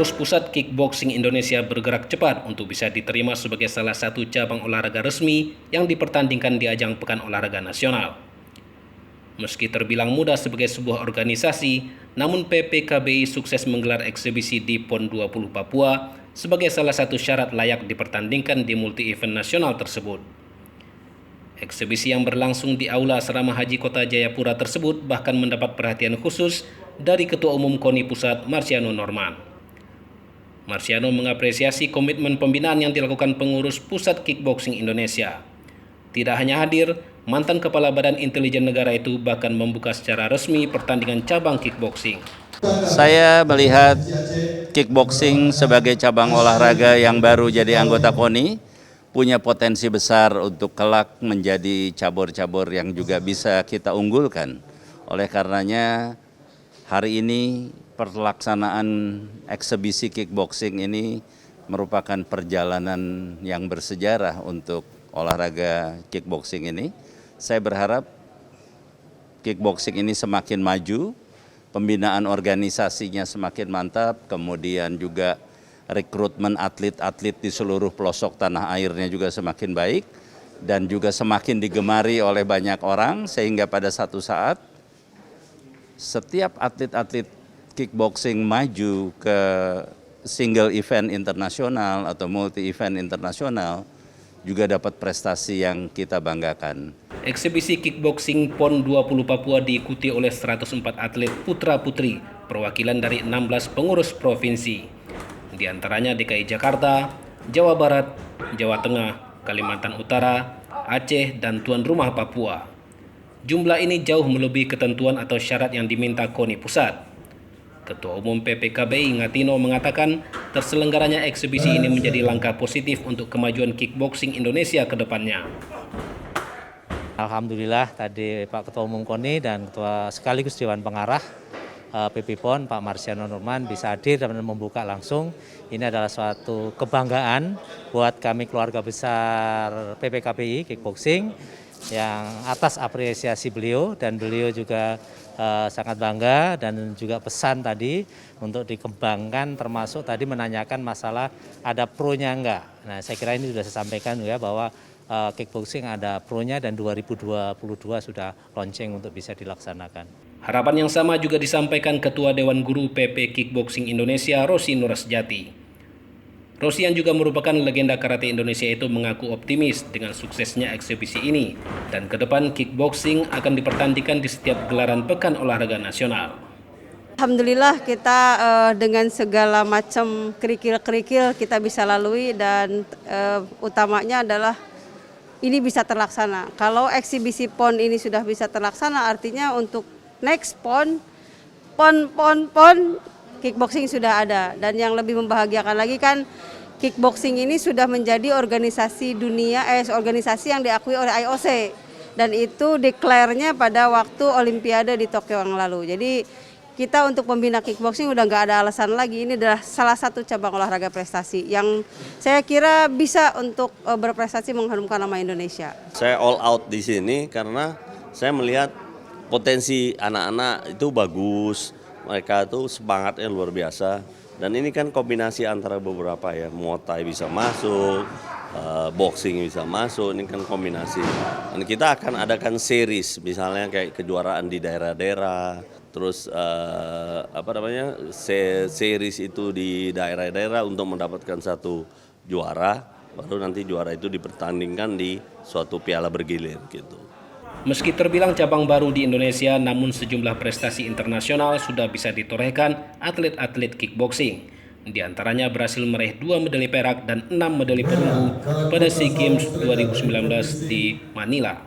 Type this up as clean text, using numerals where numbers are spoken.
Pengurus Pusat Kickboxing Indonesia bergerak cepat untuk bisa diterima sebagai salah satu cabang olahraga resmi yang dipertandingkan di ajang Pekan Olahraga Nasional. Meski terbilang mudah sebagai sebuah organisasi, namun PPKBI sukses menggelar eksibisi di PON 20 Papua sebagai salah satu syarat layak dipertandingkan di multi-event nasional tersebut. Eksibisi yang berlangsung di Aula Asrama Haji Kota Jayapura tersebut bahkan mendapat perhatian khusus dari Ketua Umum KONI Pusat, Marciano Norman. Marciano mengapresiasi komitmen pembinaan yang dilakukan pengurus Pusat Kickboxing Indonesia. Tidak hanya hadir, mantan Kepala Badan Intelijen Negara itu bahkan membuka secara resmi pertandingan cabang kickboxing. Saya melihat kickboxing sebagai cabang olahraga yang baru jadi anggota KONI, punya potensi besar untuk kelak menjadi cabur-cabur yang juga bisa kita unggulkan. Oleh karenanya, hari ini pelaksanaan eksibisi kickboxing ini merupakan perjalanan yang bersejarah untuk olahraga kickboxing ini. Saya berharap kickboxing ini semakin maju, pembinaan organisasinya semakin mantap, kemudian juga rekrutmen atlet-atlet di seluruh pelosok tanah airnya juga semakin baik, dan juga semakin digemari oleh banyak orang, sehingga pada satu saat setiap atlet-atlet kickboxing maju ke single event internasional atau multi event internasional juga dapat prestasi yang kita banggakan. Eksibisi kickboxing PON 20 Papua diikuti oleh 104 atlet putra-putri perwakilan dari 16 pengurus provinsi. Di antaranya DKI Jakarta, Jawa Barat, Jawa Tengah, Kalimantan Utara, Aceh, dan tuan rumah Papua. Jumlah ini jauh melebihi ketentuan atau syarat yang diminta KONI Pusat. Ketua Umum PPKBI Ngatino mengatakan terselenggaranya eksibisi ini menjadi langkah positif untuk kemajuan kickboxing Indonesia ke depannya. Alhamdulillah tadi Pak Ketua Umum KONI dan Ketua sekaligus Dewan Pengarah PP PON Pak Marciano Norman bisa hadir dan membuka langsung. Ini adalah suatu kebanggaan buat kami keluarga besar PPKBI Kickboxing yang atas apresiasi beliau, dan beliau juga sangat bangga dan juga pesan tadi untuk dikembangkan, termasuk tadi menanyakan masalah ada pro-nya enggak. Nah, saya kira ini sudah saya sampaikan ya bahwa kickboxing ada pro-nya dan 2022 sudah launching untuk bisa dilaksanakan. Harapan yang sama juga disampaikan Ketua Dewan Guru PP Kickboxing Indonesia, Rosi Nurasjati. Rosi yang juga merupakan legenda karate Indonesia itu mengaku optimis dengan suksesnya eksibisi ini, dan ke depan kickboxing akan dipertandingkan di setiap gelaran Pekan Olahraga Nasional. Alhamdulillah kita dengan segala macam kerikil-kerikil kita bisa lalui, dan utamanya adalah ini bisa terlaksana. Kalau eksibisi PON ini sudah bisa terlaksana, artinya untuk next PON kickboxing sudah ada. Dan yang lebih membahagiakan lagi kan kickboxing ini sudah menjadi organisasi dunia, organisasi yang diakui oleh IOC, dan itu declare-nya pada waktu Olimpiade di Tokyo yang lalu. Jadi kita untuk pembina kickboxing udah nggak ada alasan lagi. Ini adalah salah satu cabang olahraga prestasi yang saya kira bisa untuk berprestasi mengharumkan nama Indonesia. Saya all out di sini karena saya melihat potensi anak-anak itu bagus. Mereka itu semangatnya luar biasa, dan ini kan kombinasi antara beberapa ya, Muay Thai bisa masuk, boxing bisa masuk, ini kan kombinasi. Dan kita akan adakan series, misalnya kayak kejuaraan di daerah-daerah, terus series itu di daerah-daerah untuk mendapatkan satu juara, baru nanti juara itu dipertandingkan di suatu piala bergilir gitu. Meski terbilang cabang baru di Indonesia, namun sejumlah prestasi internasional sudah bisa ditorehkan atlet-atlet kickboxing. Di antaranya berhasil meraih 2 medali perak dan 6 medali perunggu pada SEA Games 2019 di Manila.